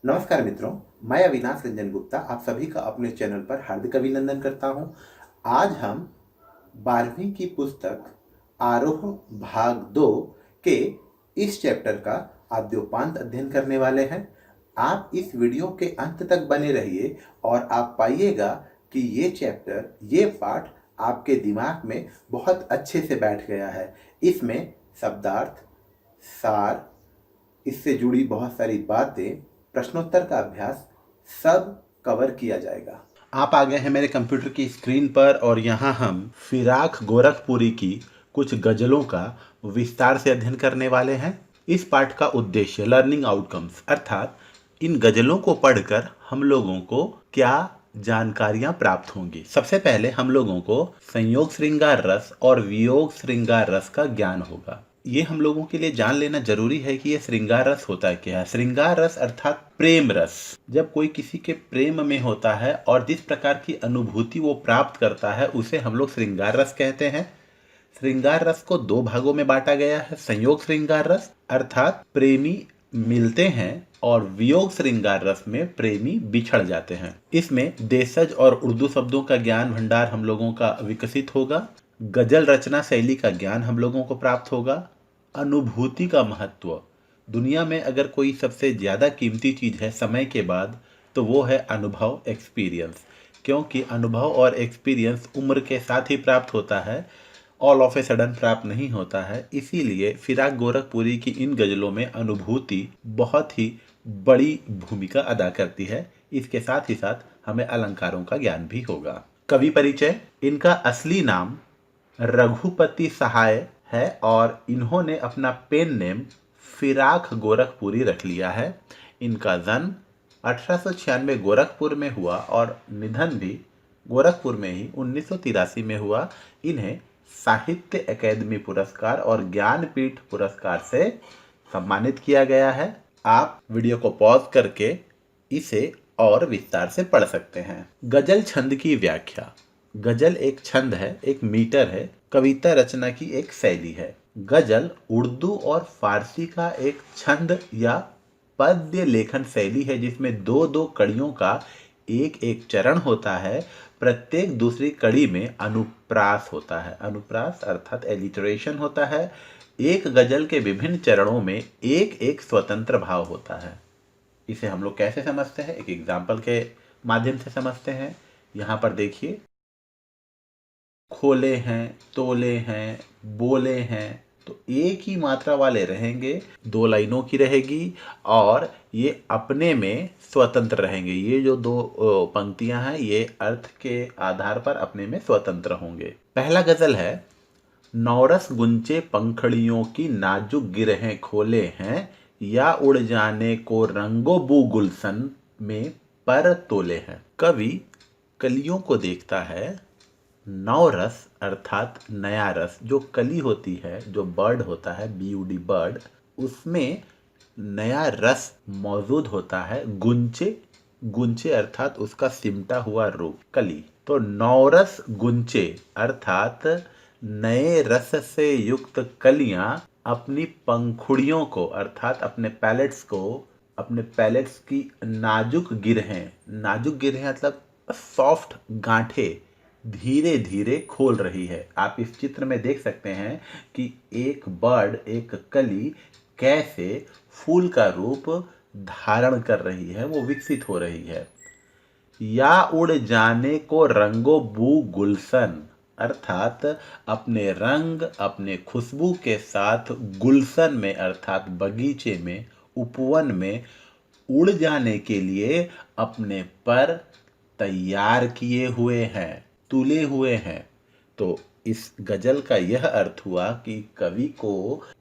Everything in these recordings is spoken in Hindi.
नमस्कार मित्रों, मैं अविनाश रंजन गुप्ता आप सभी का अपने चैनल पर हार्दिक अभिनंदन करता हूं। आज हम 12वीं की पुस्तक आरोह भाग 2 के इस चैप्टर का आद्योपांत अध्ययन करने वाले हैं। आप इस वीडियो के अंत तक बने रहिए और आप पाइएगा कि ये चैप्टर, ये पाठ आपके दिमाग में बहुत अच्छे से बैठ गया है। इसमें शब्दार्थ, सार, इससे जुड़ी बहुत सारी बातें, प्रश्नोत्तर का अभ्यास सब कवर किया जाएगा। आप आ गए हैं मेरे कंप्यूटर की स्क्रीन पर और यहाँ हम फिराक गोरखपुरी की कुछ गजलों का विस्तार से अध्ययन करने वाले हैं। इस पाठ का उद्देश्य लर्निंग आउटकम्स, अर्थात इन गजलों को पढ़कर हम लोगों को क्या जानकारियां प्राप्त होंगी। सबसे पहले हम लोगों को संयोग श्रृंगार रस और वियोग श्रृंगार रस का ज्ञान होगा। ये हम लोगों के लिए जान लेना जरूरी है कि ये श्रृंगार रस होता है क्या है। श्रृंगार रस अर्थात प्रेम रस। जब कोई किसी के प्रेम में होता है और जिस प्रकार की अनुभूति वो प्राप्त करता है उसे हम लोग श्रृंगार रस कहते हैं। श्रृंगार रस को दो भागों में बांटा गया है। संयोग श्रृंगार रस अर्थात प्रेमी मिलते हैं और वियोग श्रृंगार रस में प्रेमी बिछड़ जाते हैं। इसमें देशज और उर्दू शब्दों का ज्ञान भंडार हम लोगों का विकसित होगा। गजल रचना शैली का ज्ञान हम लोगों को प्राप्त होगा। अनुभूति का महत्व, दुनिया में अगर कोई सबसे ज़्यादा कीमती चीज़ है समय के बाद तो वो है अनुभव, एक्सपीरियंस। क्योंकि अनुभव और एक्सपीरियंस उम्र के साथ ही प्राप्त होता है, ऑल ऑफ ए सडन प्राप्त नहीं होता है। इसीलिए फिराक गोरखपुरी की इन गज़लों में अनुभूति बहुत ही बड़ी भूमिका अदा करती है। इसके साथ ही साथ हमें अलंकारों का ज्ञान भी होगा। कवि परिचय, इनका असली नाम रघुपति सहाय है और इन्होंने अपना पेन नेम फिराक गोरखपुरी रख लिया है। इनका जन्म 1896 गोरखपुर में हुआ और निधन भी गोरखपुर में ही 1983 में हुआ। इन्हें साहित्य अकादमी पुरस्कार और ज्ञानपीठ पुरस्कार से सम्मानित किया गया है। आप वीडियो को पॉज करके इसे और विस्तार से पढ़ सकते हैं। गजल छंद की व्याख्या। गजल एक छंद है, एक मीटर है, कविता रचना की एक शैली है। गजल उर्दू और फारसी का एक छंद या पद्य लेखन शैली है जिसमें दो दो कड़ियों का एक एक चरण होता है। प्रत्येक दूसरी कड़ी में अनुप्रास होता है। अनुप्रास अर्थात एलिटरेशन होता है। एक गजल के विभिन्न चरणों में एक एक स्वतंत्र भाव होता है। इसे हम लोग कैसे समझते हैं, एक एग्जाम्पल के माध्यम से समझते हैं। यहाँ पर देखिए, खोले हैं, तोले हैं, बोले हैं, तो एक ही मात्रा वाले रहेंगे, दो लाइनों की रहेगी और ये अपने में स्वतंत्र रहेंगे। ये जो दो पंक्तियां हैं ये अर्थ के आधार पर अपने में स्वतंत्र होंगे। पहला गजल है, नौरस गुंचे पंखड़ियों की नाजुक गिरहें खोले हैं, या उड़ जाने को रंगो बू गुलशन में पर तोले हैं। कवि कलियों को देखता है। नवरस अर्थात नया रस, जो कली होती है, जो बर्ड होता है, BUD बर्ड, उसमें नया रस मौजूद होता है। गुंचे, गुंचे अर्थात उसका सिमटा हुआ रूप, कली। तो नौरस गुंचे अर्थात नए रस से युक्त कलियां अपनी पंखुड़ियों को अर्थात अपने पैलेट्स को, अपने पैलेट्स की नाजुक गिरहें, नाजुक गिरहें मतलब सॉफ्ट गांठें धीरे धीरे खोल रही है। आप इस चित्र में देख सकते हैं कि एक बर्ड, एक कली कैसे फूल का रूप धारण कर रही है, वो विकसित हो रही है। या उड़ जाने को रंगो बू गुलशन अर्थात अपने रंग, अपने खुशबू के साथ गुलशन में अर्थात बगीचे में, उपवन में उड़ जाने के लिए अपने पर तैयार किए हुए हैं, तुले हुए हैं। तो इस गजल का यह अर्थ हुआ कि कवि को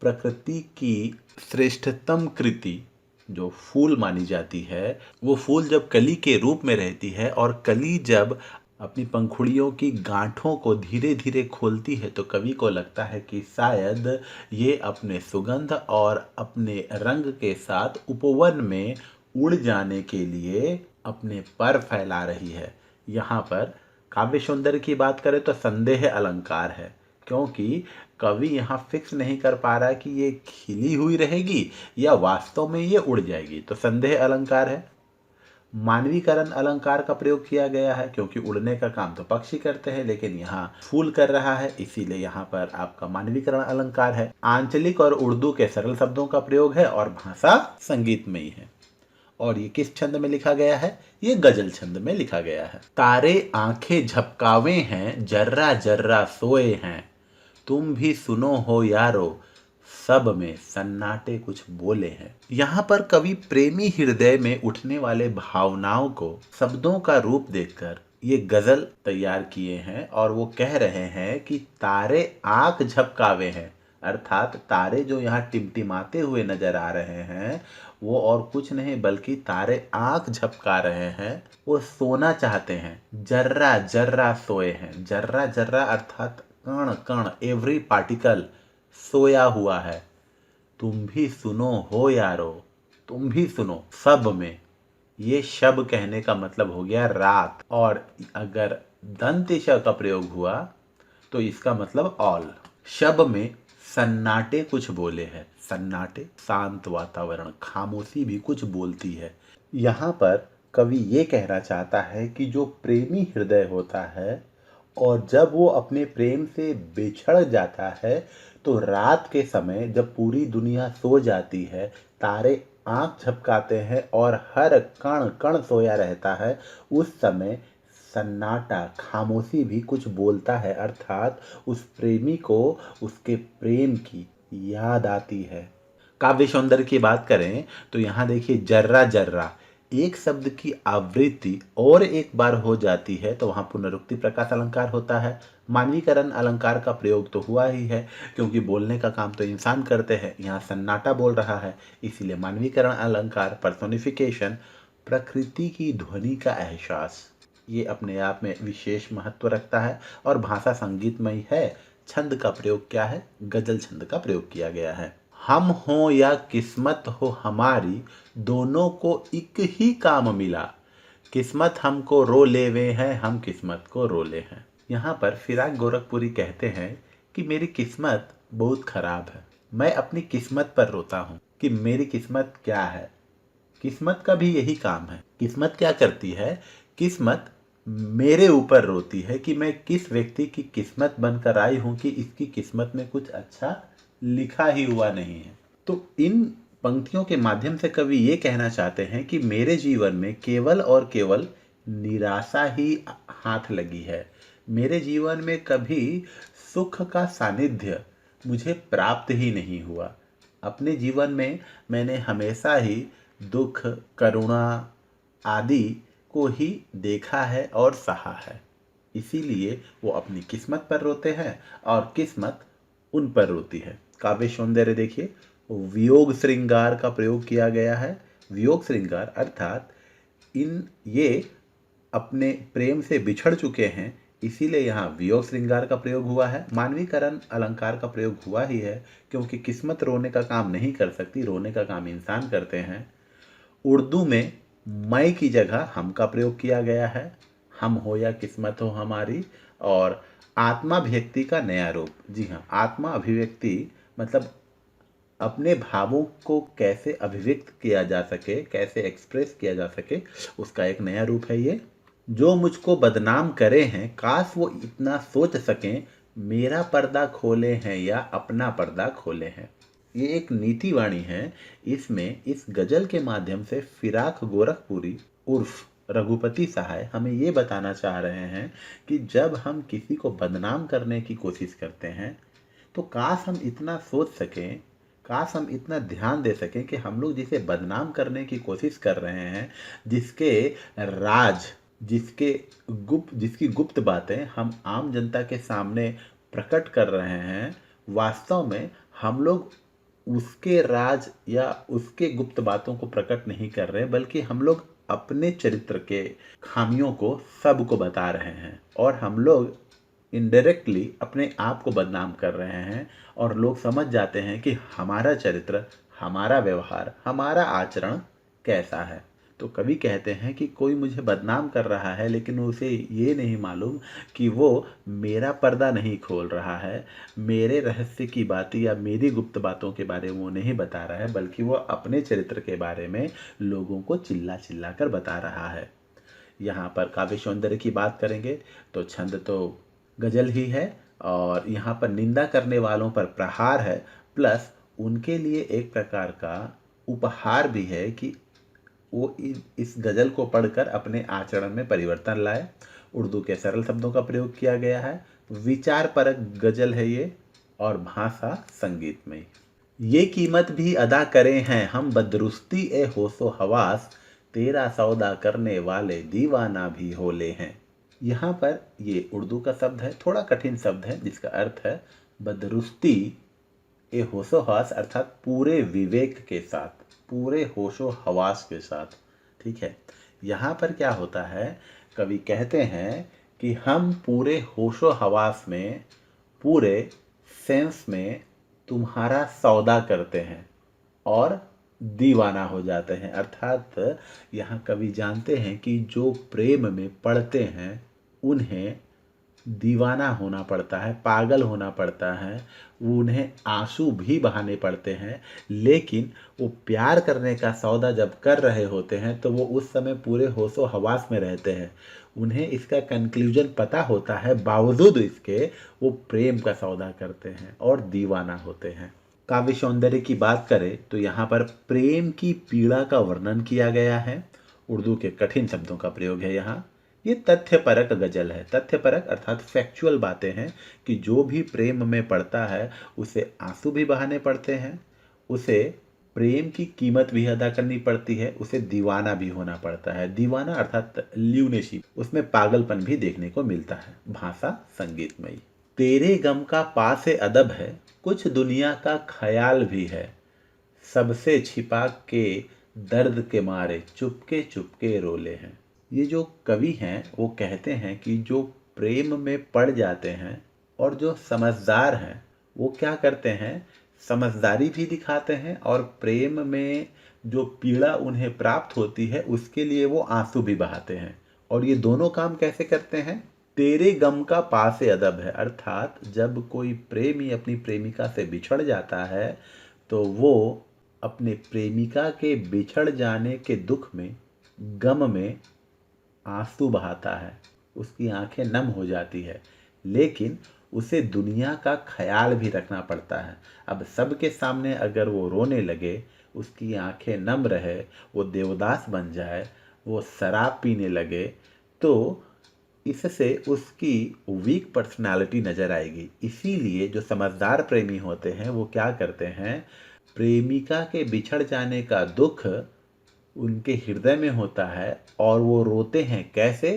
प्रकृति की श्रेष्ठतम कृति जो फूल मानी जाती है, वो फूल जब कली के रूप में रहती है और कली जब अपनी पंखुड़ियों की गांठों को धीरे धीरे खोलती है तो कवि को लगता है कि शायद ये अपने सुगंध और अपने रंग के साथ उपवन में उड़ जाने के लिए अपने पर फैला रही है। यहाँ पर काव्य सौंदर्य की बात करें तो संदेह अलंकार है, क्योंकि कवि यहाँ फिक्स नहीं कर पा रहा है कि ये खिली हुई रहेगी या वास्तव में ये उड़ जाएगी, तो संदेह अलंकार है। मानवीकरण अलंकार का प्रयोग किया गया है क्योंकि उड़ने का काम तो पक्षी करते हैं, लेकिन यहाँ फूल कर रहा है, इसीलिए यहाँ पर आपका मानवीकरण अलंकार है। आंचलिक और उर्दू के सरल शब्दों का प्रयोग है और भाषा संगीतमयी है। और ये किस छंद में लिखा गया है? ये गजल छंद में लिखा गया है। तारे आंखें झपकावे हैं, जर्रा जर्रा सोए हैं, तुम भी सुनो हो यारो, सब में सन्नाटे कुछ बोले हैं। यहाँ पर कवि प्रेमी हृदय में उठने वाले भावनाओं को शब्दों का रूप देकर ये गजल तैयार किए हैं और वो कह रहे हैं कि तारे आंख झपकावे हैं, अर्थात तारे जो यहाँ टिमटिमाते हुए नजर आ रहे हैं वो और कुछ नहीं बल्कि तारे आंख झपका रहे हैं, वो सोना चाहते हैं। जर्रा जर्रा सोए हैं, जर्रा जर्रा अर्थात कण कण, एवरी पार्टिकल सोया हुआ है। तुम भी सुनो हो यारो, तुम भी सुनो, सब में, ये शब कहने का मतलब हो गया रात, और अगर दंत श का प्रयोग हुआ तो इसका मतलब ऑल। शब में सन्नाटे कुछ बोले हैं, सन्नाटे शांत वातावरण, खामोशी भी कुछ बोलती है। यहाँ पर कवि ये कहना चाहता है कि जो प्रेमी हृदय होता है और जब वो अपने प्रेम से बिछड़ जाता है तो रात के समय जब पूरी दुनिया सो जाती है, तारे आंख झपकाते हैं और हर कण कण सोया रहता है, उस समय सन्नाटा, खामोशी भी कुछ बोलता है, अर्थात उस प्रेमी को उसके प्रेम की याद आती है। काव्य सौंदर्य की बात करें तो यहाँ देखिए, जर्रा जर्रा एक शब्द की आवृत्ति और एक बार हो जाती है तो वहाँ पुनरुक्ति प्रकाश अलंकार होता है। मानवीकरण अलंकार का प्रयोग तो हुआ ही है क्योंकि बोलने का काम तो इंसान करते हैं, यहाँ सन्नाटा बोल रहा है, इसीलिए मानवीकरण अलंकार, पर्सोनिफिकेशन, प्रकृति की ध्वनि का एहसास, ये अपने आप में विशेष महत्व रखता है और भाषा संगीतमयी है। छंद का प्रयोग क्या है? गजल छंद का प्रयोग किया गया है। हम हो या किस्मत हो हमारी, दोनों को एक ही काम मिला, किस्मत हमको रो लेवे हैं, हम किस्मत को रोले हैं। यहाँ पर फिराक गोरखपुरी कहते हैं कि मेरी किस्मत बहुत खराब है, मैं अपनी किस्मत पर रोता हूँ कि मेरी किस्मत क्या है। किस्मत का भी यही काम है। किस्मत क्या करती है? किस्मत मेरे ऊपर रोती है कि मैं किस व्यक्ति की किस्मत बनकर आई हूँ कि इसकी किस्मत में कुछ अच्छा लिखा ही हुआ नहीं है। तो इन पंक्तियों के माध्यम से कवि ये कहना चाहते हैं कि मेरे जीवन में केवल और केवल निराशा ही हाथ लगी है। मेरे जीवन में कभी सुख का सानिध्य मुझे प्राप्त ही नहीं हुआ। अपने जीवन में मैंने हमेशा ही दुख, करुणा आदि को ही देखा है और सहा है। इसीलिए वो अपनी किस्मत पर रोते हैं और किस्मत उन पर रोती है। काव्य सौंदर्य देखिए, वियोग श्रृंगार का प्रयोग किया गया है। वियोग श्रृंगार अर्थात ये अपने प्रेम से बिछड़ चुके हैं, इसीलिए यहाँ वियोग श्रृंगार का प्रयोग हुआ है। मानवीकरण अलंकार का प्रयोग हुआ ही है क्योंकि किस्मत रोने का काम नहीं कर सकती, रोने का काम इंसान करते हैं। उर्दू में मैं की जगह हम का प्रयोग किया गया है, हम हो या किस्मत हो हमारी। और आत्माभिव्यक्ति का नया रूप, जी हाँ, आत्मा अभिव्यक्ति मतलब अपने भावों को कैसे अभिव्यक्त किया जा सके, कैसे एक्सप्रेस किया जा सके, उसका एक नया रूप है ये। जो मुझको बदनाम करे हैं, काश वो इतना सोच सकें, मेरा पर्दा खोले हैं या अपना पर्दा खोले हैं। ये एक नीति वाणी है। इसमें इस गजल के माध्यम से फिराक गोरखपुरी उर्फ रघुपति सहाय हमें ये बताना चाह रहे हैं कि जब हम किसी को बदनाम करने की कोशिश करते हैं तो काश हम इतना सोच सकें, काश हम इतना ध्यान दे सकें कि हम लोग जिसे बदनाम करने की कोशिश कर रहे हैं, जिसके राज, जिसकी गुप्त बातें हम आम जनता के सामने प्रकट कर रहे हैं, वास्तव में हम लोग उसके राज या उसके गुप्त बातों को प्रकट नहीं कर रहे, बल्कि हम लोग अपने चरित्र के खामियों को सबको बता रहे हैं और हम लोग इनडायरेक्टली अपने आप को बदनाम कर रहे हैं और लोग समझ जाते हैं कि हमारा चरित्र, हमारा व्यवहार, हमारा आचरण कैसा है। तो कवि कहते हैं कि कोई मुझे बदनाम कर रहा है, लेकिन उसे ये नहीं मालूम कि वो मेरा पर्दा नहीं खोल रहा है, मेरे रहस्य की बातें या मेरी गुप्त बातों के बारे में वो नहीं बता रहा है, बल्कि वो अपने चरित्र के बारे में लोगों को चिल्ला चिल्ला कर बता रहा है। यहाँ पर काव्य सौंदर्य की बात करेंगे तो छंद तो गजल ही है, और यहाँ पर निंदा करने वालों पर प्रहार है, प्लस उनके लिए एक प्रकार का उपहार भी है कि वो इस गजल को पढ़कर अपने आचरण में परिवर्तन लाए। उर्दू के सरल शब्दों का प्रयोग किया गया है, विचार परक गजल है ये, और भाषा संगीतमय। ये कीमत भी अदा करें हैं हम बदरुस्ती ए होशो हवास, तेरा सौदा करने वाले दीवाना भी होले हैं। यहाँ पर ये उर्दू का शब्द है, थोड़ा कठिन शब्द है, जिसका अर्थ है बदरुस्ती ए होशो हवास, अर्थात पूरे विवेक के साथ, पूरे होशो हवास के साथ। ठीक है, यहाँ पर क्या होता है, कवि कहते हैं कि हम पूरे होशो हवास में, पूरे सेंस में तुम्हारा सौदा करते हैं और दीवाना हो जाते हैं। अर्थात यहाँ कवि जानते हैं कि जो प्रेम में पड़ते हैं उन्हें दीवाना होना पड़ता है, पागल होना पड़ता है, उन्हें आंसू भी बहाने पड़ते हैं, लेकिन वो प्यार करने का सौदा जब कर रहे होते हैं तो वो उस समय पूरे होशो हवास में रहते हैं। उन्हें इसका कंक्लूजन पता होता है, बावजूद इसके वो प्रेम का सौदा करते हैं और दीवाना होते हैं। काव्य सौंदर्य की बात करें तो यहाँ पर प्रेम की पीड़ा का वर्णन किया गया है। उर्दू के कठिन शब्दों का प्रयोग है यहाँ। ये तथ्यपरक गजल है। तथ्यपरक अर्थात फैक्चुअल बातें हैं कि जो भी प्रेम में पड़ता है उसे आंसू भी बहाने पड़ते हैं, उसे प्रेम की कीमत भी अदा करनी पड़ती है, उसे दीवाना भी होना पड़ता है। दीवाना अर्थात ल्यूनेशी, उसमें पागलपन भी देखने को मिलता है। भाषा संगीतमयी। तेरे गम का पास अदब है, कुछ दुनिया का ख्याल भी है, सबसे छिपा के दर्द के मारे चुपके चुपके रोले हैं। ये जो कवि हैं वो कहते हैं कि जो प्रेम में पड़ जाते हैं और जो समझदार हैं वो क्या करते हैं, समझदारी भी दिखाते हैं, और प्रेम में जो पीड़ा उन्हें प्राप्त होती है उसके लिए वो आंसू भी बहाते हैं। और ये दोनों काम कैसे करते हैं, तेरे गम का पास अदब है, अर्थात जब कोई प्रेमी अपनी प्रेमिका से बिछड़ जाता है तो वो अपने प्रेमिका के बिछड़ जाने के दुख में, गम में आंसू बहाता है, उसकी आंखें नम हो जाती है, लेकिन उसे दुनिया का ख्याल भी रखना पड़ता है। अब सबके सामने अगर वो रोने लगे, उसकी आंखें नम रहे, वो देवदास बन जाए, वो शराब पीने लगे, तो इससे उसकी वीक पर्सनालिटी नज़र आएगी। इसीलिए जो समझदार प्रेमी होते हैं वो क्या करते हैं, प्रेमिका के बिछड़ जाने का दुख उनके हृदय में होता है और वो रोते हैं कैसे,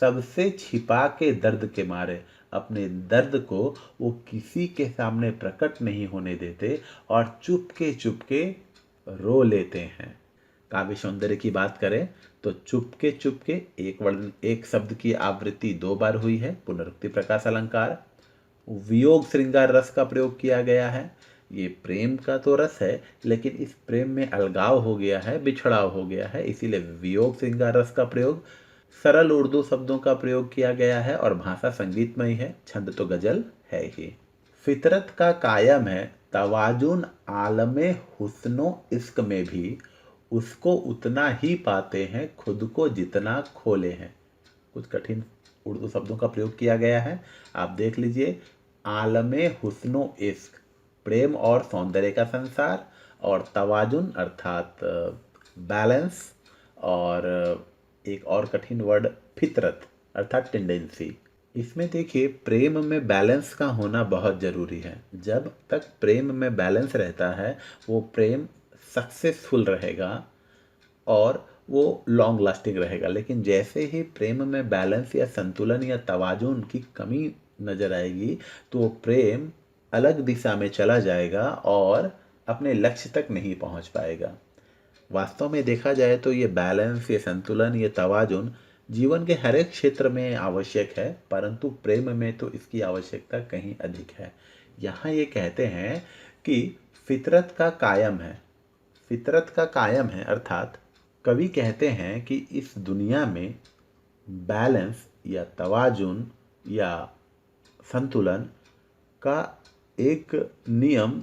सबसे छिपा के दर्द के मारे। अपने दर्द को वो किसी के सामने प्रकट नहीं होने देते और चुपके चुपके रो लेते हैं। काव्य सौंदर्य की बात करें तो चुपके चुपके एक शब्द की आवृत्ति 2 बार हुई है, पुनरुक्ति प्रकाश अलंकार। वियोग श्रृंगार रस का प्रयोग किया गया है। ये प्रेम का तो रस है, लेकिन इस प्रेम में अलगाव हो गया है, बिछड़ाव हो गया है, इसीलिए वियोग श्रृंगार रस का प्रयोग। सरल उर्दू शब्दों का प्रयोग किया गया है और भाषा संगीतमय है। छंद तो गजल है ही। फितरत का कायम है तवाजुन आलमे हुस्नो इश्क में भी, उसको उतना ही पाते हैं खुद को जितना खोले हैं। कुछ कठिन उर्दू शब्दों का प्रयोग किया गया है, आप देख लीजिए। आलमे हुस्नो इश्क, प्रेम और सौंदर्य का संसार, और तवाजुन अर्थात बैलेंस, और एक और कठिन वर्ड फितरत अर्थात टेंडेंसी। इसमें देखिए प्रेम में बैलेंस का होना बहुत ज़रूरी है। जब तक प्रेम में बैलेंस रहता है वो प्रेम सक्सेसफुल रहेगा और वो लॉन्ग लास्टिंग रहेगा। लेकिन जैसे ही प्रेम में बैलेंस या संतुलन या तवाजुन की कमी नज़र आएगी तो वो प्रेम अलग दिशा में चला जाएगा और अपने लक्ष्य तक नहीं पहुंच पाएगा। वास्तव में देखा जाए तो ये बैलेंस, ये संतुलन, ये तवाजुन जीवन के हर एक क्षेत्र में आवश्यक है, परंतु प्रेम में तो इसकी आवश्यकता कहीं अधिक है। यहाँ ये कहते हैं कि फितरत का कायम है। फितरत का कायम है अर्थात कवि कहते हैं कि इस दुनिया में बैलेंस या तवाजुन या संतुलन का एक नियम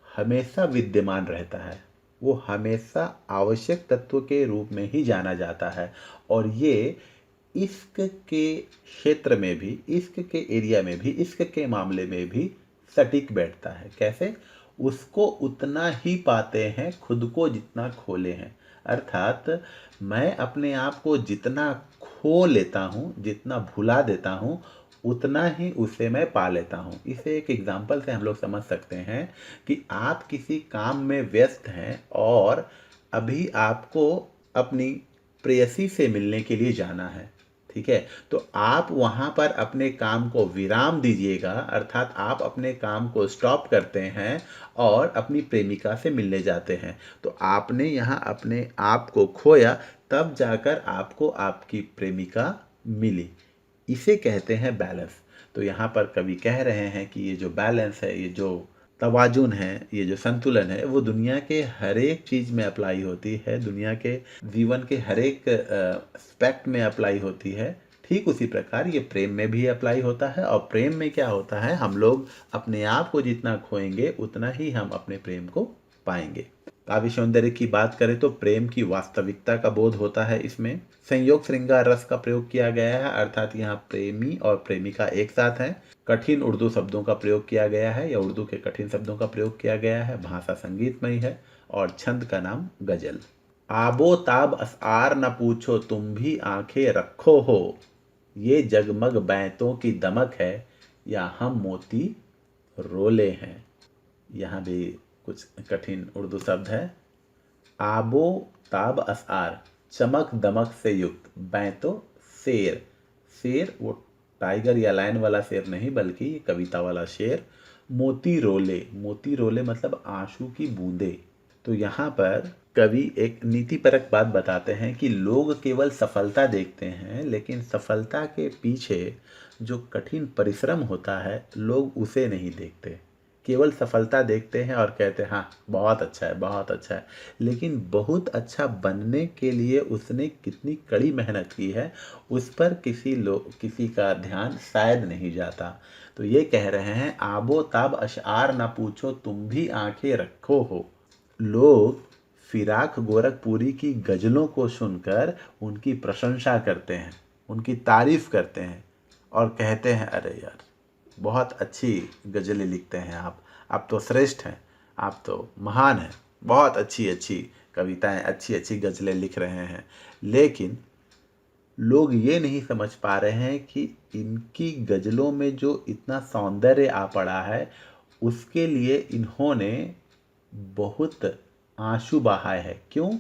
हमेशा विद्यमान रहता है। वो हमेशा आवश्यक तत्व के रूप में ही जाना जाता है और ये इश्क के क्षेत्र में भी, इश्क के एरिया में भी, इश्क के मामले में भी सटीक बैठता है। कैसे? उसको उतना ही पाते हैं खुद को जितना खोले हैं। अर्थात मैं अपने आप को जितना खो लेता हूँ, जितना भुला देता हूँ, उतना ही उसे मैं पा लेता हूँ। इसे एक एग्जाम्पल से हम लोग समझ सकते हैं कि आप किसी काम में व्यस्त हैं और अभी आपको अपनी प्रेयसी से मिलने के लिए जाना है, ठीक है? तो आप वहाँ पर अपने काम को विराम दीजिएगा, अर्थात आप अपने काम को स्टॉप करते हैं और अपनी प्रेमिका से मिलने जाते हैं। तो आपने यहाँ अपने आप को खोया, तब जाकर आपको आपकी प्रेमिका मिली। इसे कहते हैं बैलेंस। तो यहाँ पर कवि कह रहे हैं कि ये जो बैलेंस है, ये जो तवाजुन है, ये जो संतुलन है, वो दुनिया के हर एक चीज़ में अप्लाई होती है, दुनिया के जीवन के हर एक एस्पेक्ट में अप्लाई होती है। ठीक उसी प्रकार ये प्रेम में भी अप्लाई होता है। और प्रेम में क्या होता है, हम लोग अपने आप को जितना खोएंगे उतना ही हम अपने प्रेम को पाएंगे। काव्य सौंदर्य की बात करें तो प्रेम की वास्तविकता का बोध होता है। इसमें संयोग श्रृंगार रस का प्रयोग किया गया है, अर्थात यहाँ प्रेमी और प्रेमिका एक साथ हैं। कठिन उर्दू शब्दों का प्रयोग किया गया है या उर्दू के कठिन शब्दों का प्रयोग किया गया है। भाषा संगीतमयी है और छंद का नाम गजल। आबो ताब असआर न पूछो तुम भी आंखें रखो हो, ये जगमग बैंतों की दमक है या हम मोती रोले हैं। यहाँ भी कुछ कठिन उर्दू शब्द है। आबो ताब असआर, चमक दमक से युक्त, बैंतो शेर, शेर वो टाइगर या लायन वाला शेर नहीं बल्कि कविता वाला शेर। मोती रोले, मोती रोले मतलब आंसू की बूंदे। तो यहाँ पर कवि एक नीतिपरक बात बताते हैं कि लोग केवल सफलता देखते हैं, लेकिन सफलता के पीछे जो कठिन परिश्रम होता है लोग उसे नहीं देखते। केवल सफलता देखते हैं और कहते हैं हाँ बहुत अच्छा है, बहुत अच्छा है, लेकिन बहुत अच्छा बनने के लिए उसने कितनी कड़ी मेहनत की है उस पर किसी का ध्यान शायद नहीं जाता। तो ये कह रहे हैं आबो ताब अशआर ना पूछो तुम भी आंखें रखो हो। लोग फिराक गोरखपुरी की गज़लों को सुनकर उनकी प्रशंसा करते हैं, उनकी तारीफ़ करते हैं और कहते हैं अरे यार बहुत अच्छी गज़लें लिखते हैं आप तो श्रेष्ठ हैं, आप तो महान हैं, बहुत अच्छी अच्छी कविताएं, अच्छी अच्छी गज़लें लिख रहे हैं। लेकिन लोग ये नहीं समझ पा रहे हैं कि इनकी गज़लों में जो इतना सौंदर्य आ पड़ा है उसके लिए इन्होंने बहुत आंसू बहाए हैं। क्यों?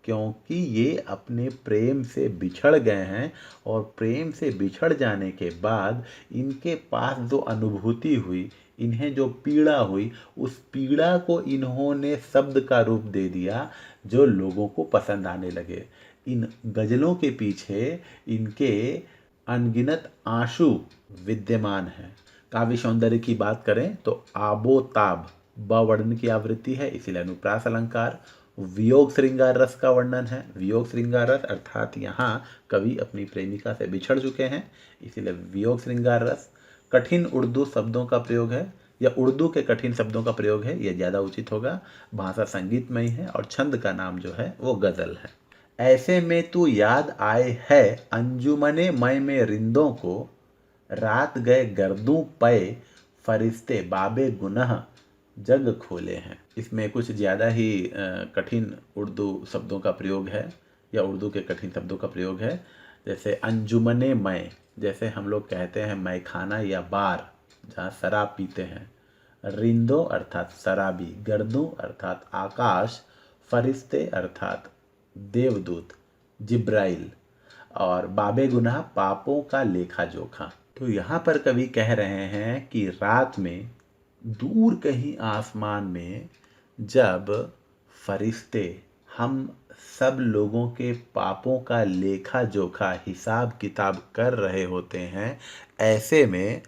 क्योंकि ये अपने प्रेम से बिछड़ गए हैं और प्रेम से बिछड़ जाने के बाद इनके पास जो अनुभूति हुई, इन्हें जो पीड़ा हुई, उस पीड़ा को इन्होंने शब्द का रूप दे दिया जो लोगों को पसंद आने लगे। इन गज़लों के पीछे इनके अनगिनत आंसू विद्यमान हैं। काव्य सौंदर्य की बात करें तो आबो ताब ब वर्णन की आवृत्ति है, इसीलिए अनुप्रास अलंकार। वियोग श्रृंगार रस का वर्णन है। वियोग श्रृंगार रस अर्थात यहाँ कवि अपनी प्रेमिका से बिछड़ चुके हैं, इसीलिए वियोग श्रृंगार रस। कठिन उर्दू शब्दों का प्रयोग है या उर्दू के कठिन शब्दों का प्रयोग है, यह ज़्यादा उचित होगा। भाषा संगीतमयी है और छंद का नाम जो है वो गज़ल है। ऐसे में तू याद आए है अंजुमने मय में रिंदों को, रात गए गर्दू पे फरिश्ते बाबे गुनह जग खोले हैं। इसमें कुछ ज़्यादा ही कठिन उर्दू शब्दों का प्रयोग है या उर्दू के कठिन शब्दों का प्रयोग है। जैसे अंजुमने मय, जैसे हम लोग कहते हैं मैखाना या बार जहाँ शराब पीते हैं। रिंदो अर्थात शराबी, गर्दू अर्थात आकाश, फरिश्ते अर्थात देवदूत जिब्राइल, और बाबे गुनाह पापों का लेखा जोखा। तो यहाँ पर कवि कह रहे हैं कि रात में दूर कहीं आसमान में जब फरिश्ते हम सब लोगों के पापों का लेखा जोखा हिसाब किताब कर रहे होते हैं, ऐसे में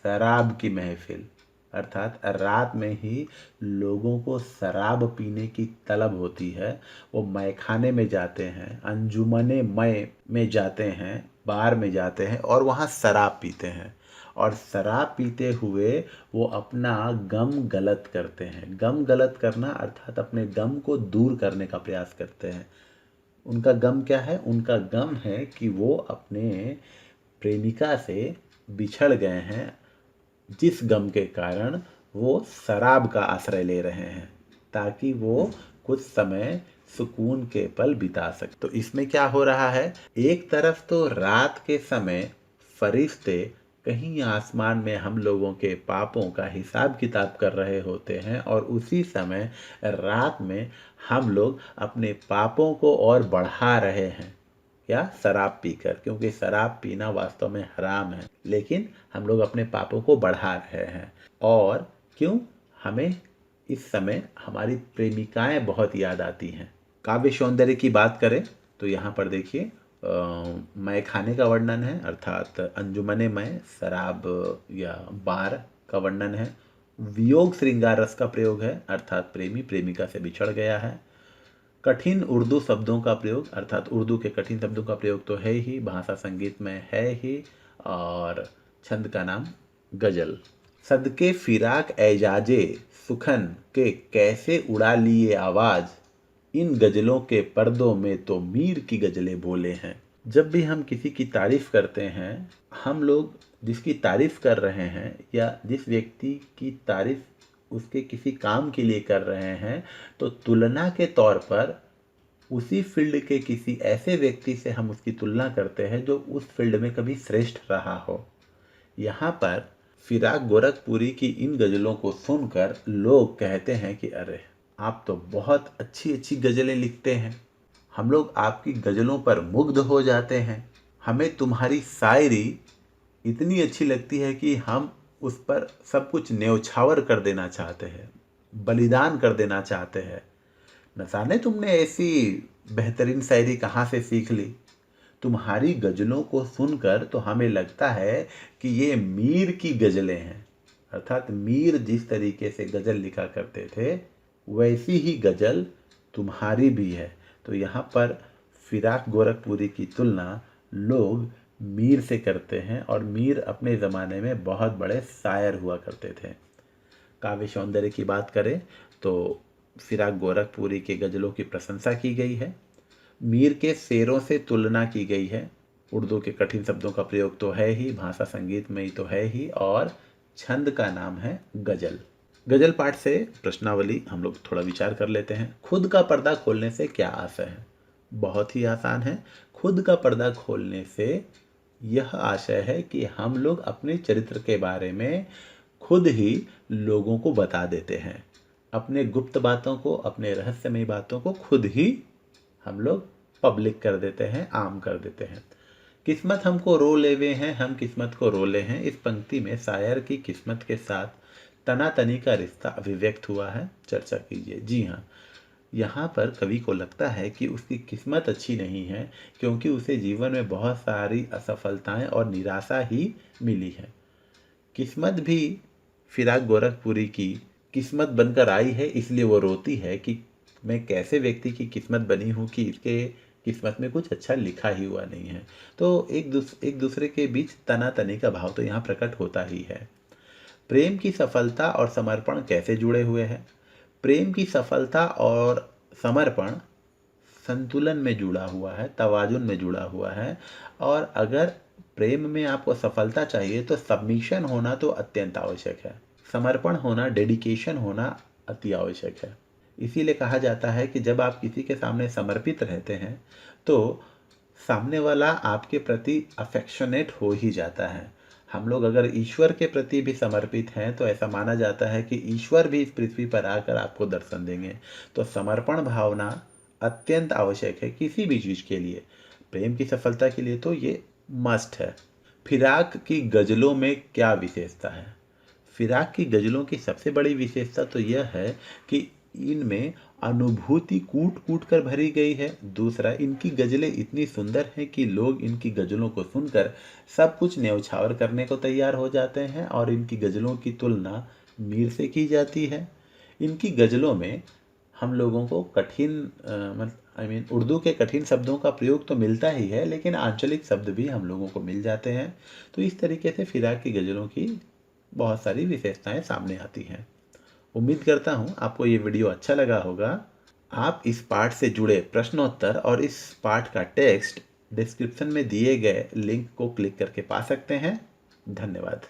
शराब की महफिल, अर्थात रात में ही लोगों को शराब पीने की तलब होती है। वो मैखाने में जाते हैं, अंजुमने मय में जाते हैं, बार में जाते हैं और वहाँ शराब पीते हैं। और शराब पीते हुए वो अपना गम गलत करते हैं। गम गलत करना अर्थात अपने गम को दूर करने का प्रयास करते हैं। उनका गम क्या है? उनका गम है कि वो अपने प्रेमिका से बिछड़ गए हैं, जिस गम के कारण वो शराब का आश्रय ले रहे हैं ताकि वो कुछ समय सुकून के पल बिता सके। तो इसमें क्या हो रहा है? एक तरफ तो रात के समय फरिश्ते कहीं आसमान में हम लोगों के पापों का हिसाब किताब कर रहे होते हैं और उसी समय रात में हम लोग अपने पापों को और बढ़ा रहे हैं, या शराब पीकर, क्योंकि शराब पीना वास्तव में हराम है, लेकिन हम लोग अपने पापों को बढ़ा रहे हैं। और क्यों? हमें इस समय हमारी प्रेमिकाएं बहुत याद आती हैं। काव्य सौंदर्य की बात करें तो यहाँ पर देखिए मय खाने का वर्णन है, अर्थात अंजुमने मय, शराब या बार का वर्णन है। वियोग श्रृंगार रस का प्रयोग है, अर्थात प्रेमी प्रेमिका से बिछड़ गया है। कठिन उर्दू शब्दों का प्रयोग, अर्थात उर्दू के कठिन शब्दों का प्रयोग तो है ही, भाषा संगीत में है ही। और छंद का नाम गजल। सदके फिराक एजाजे सुखन के कैसे उड़ा लिए आवाज, इन गजलों के पर्दों में तो मीर की गजलें बोले हैं। जब भी हम किसी की तारीफ करते हैं, हम लोग जिसकी तारीफ कर रहे हैं या जिस व्यक्ति की तारीफ उसके किसी काम के लिए कर रहे हैं, तो तुलना के तौर पर उसी फील्ड के किसी ऐसे व्यक्ति से हम उसकी तुलना करते हैं जो उस फील्ड में कभी श्रेष्ठ रहा हो। यहाँ पर फिराक गोरखपुरी की इन गज़लों को सुनकर लोग कहते हैं कि अरे आप तो बहुत अच्छी अच्छी गज़लें लिखते हैं, हम लोग आपकी गज़लों पर मुग्ध हो जाते हैं, हमें तुम्हारी शायरी इतनी अच्छी लगती है कि हम उस पर सब कुछ न्यौछावर कर देना चाहते हैं, बलिदान कर देना चाहते हैं। न जाने तुमने ऐसी बेहतरीन शायरी कहाँ से सीख ली। तुम्हारी गज़लों को सुनकर तो हमें लगता है कि ये मीर की गज़लें हैं, अर्थात मीर जिस तरीके से गज़ल लिखा करते थे वैसी ही गज़ल तुम्हारी भी है। तो यहाँ पर फिराक गोरखपुरी की तुलना लोग मीर से करते हैं और मीर अपने ज़माने में बहुत बड़े शायर हुआ करते थे। काव्य सौंदर्य की बात करें तो फिराक गोरखपुरी के गज़लों की प्रशंसा की गई है, मीर के शेरों से तुलना की गई है। उर्दू के कठिन शब्दों का प्रयोग तो है ही, भाषा संगीत में ही तो है ही, और छंद का नाम है गज़ल। गज़ल पाठ से प्रश्नावली हम लोग थोड़ा विचार कर लेते हैं। खुद का पर्दा खोलने से क्या आशय है? बहुत ही आसान है। खुद का पर्दा खोलने से यह आशय है कि हम लोग अपने चरित्र के बारे में खुद ही लोगों को बता देते हैं। अपने गुप्त बातों को, अपने रहस्यमय बातों को खुद ही हम लोग पब्लिक कर देते हैं, आम कर देते हैं। किस्मत हमको रो लेवे हैं, हम किस्मत को रो ले हैं। इस पंक्ति में शायर की किस्मत के साथ तनातनी का रिश्ता अभिव्यक्त हुआ है, चर्चा कीजिए। जी हाँ, यहाँ पर कवि को लगता है कि उसकी किस्मत अच्छी नहीं है क्योंकि उसे जीवन में बहुत सारी असफलताएं और निराशा ही मिली है। किस्मत भी फिराक गोरखपुरी की किस्मत बनकर आई है, इसलिए वो रोती है कि मैं कैसे व्यक्ति की किस्मत बनी हूँ कि इसके किस्मत में कुछ अच्छा लिखा ही हुआ नहीं है। तो एक दूसरे के बीच तनातनी का भाव तो यहाँ प्रकट होता ही है। प्रेम की सफलता और समर्पण कैसे जुड़े हुए हैं? प्रेम की सफलता और समर्पण संतुलन में जुड़ा हुआ है, तवाजुन में जुड़ा हुआ है। और अगर प्रेम में आपको सफलता चाहिए तो सबमिशन होना तो अत्यंत आवश्यक है, समर्पण होना, डेडिकेशन होना अति आवश्यक है। इसीलिए कहा जाता है कि जब आप किसी के सामने समर्पित रहते हैं तो सामने वाला आपके प्रति अफेक्शनेट हो ही जाता है। हम लोग अगर ईश्वर के प्रति भी समर्पित हैं तो ऐसा माना जाता है कि ईश्वर भी इस पृथ्वी पर आकर आपको दर्शन देंगे। तो समर्पण भावना अत्यंत आवश्यक है किसी भी चीज़ के लिए। प्रेम की सफलता के लिए तो ये मस्ट है। फिराक की गज़लों में क्या विशेषता है? फिराक की गज़लों की सबसे बड़ी विशेषता तो यह है कि इनमें अनुभूति कूट कूट कर भरी गई है। दूसरा, इनकी गज़लें इतनी सुंदर हैं कि लोग इनकी गज़लों को सुनकर सब कुछ न्यौछावर करने को तैयार हो जाते हैं और इनकी गज़लों की तुलना मीर से की जाती है। इनकी गज़लों में हम लोगों को कठिन उर्दू के कठिन शब्दों का प्रयोग तो मिलता ही है, लेकिन आंचलिक शब्द भी हम लोगों को मिल जाते हैं। तो इस तरीके से फिराक की गज़लों की बहुत सारी विशेषताएं सामने आती हैं। उम्मीद करता हूँ आपको ये वीडियो अच्छा लगा होगा। आप इस पाठ से जुड़े प्रश्नोत्तर और इस पाठ का टेक्स्ट डिस्क्रिप्शन में दिए गए लिंक को क्लिक करके पा सकते हैं। धन्यवाद।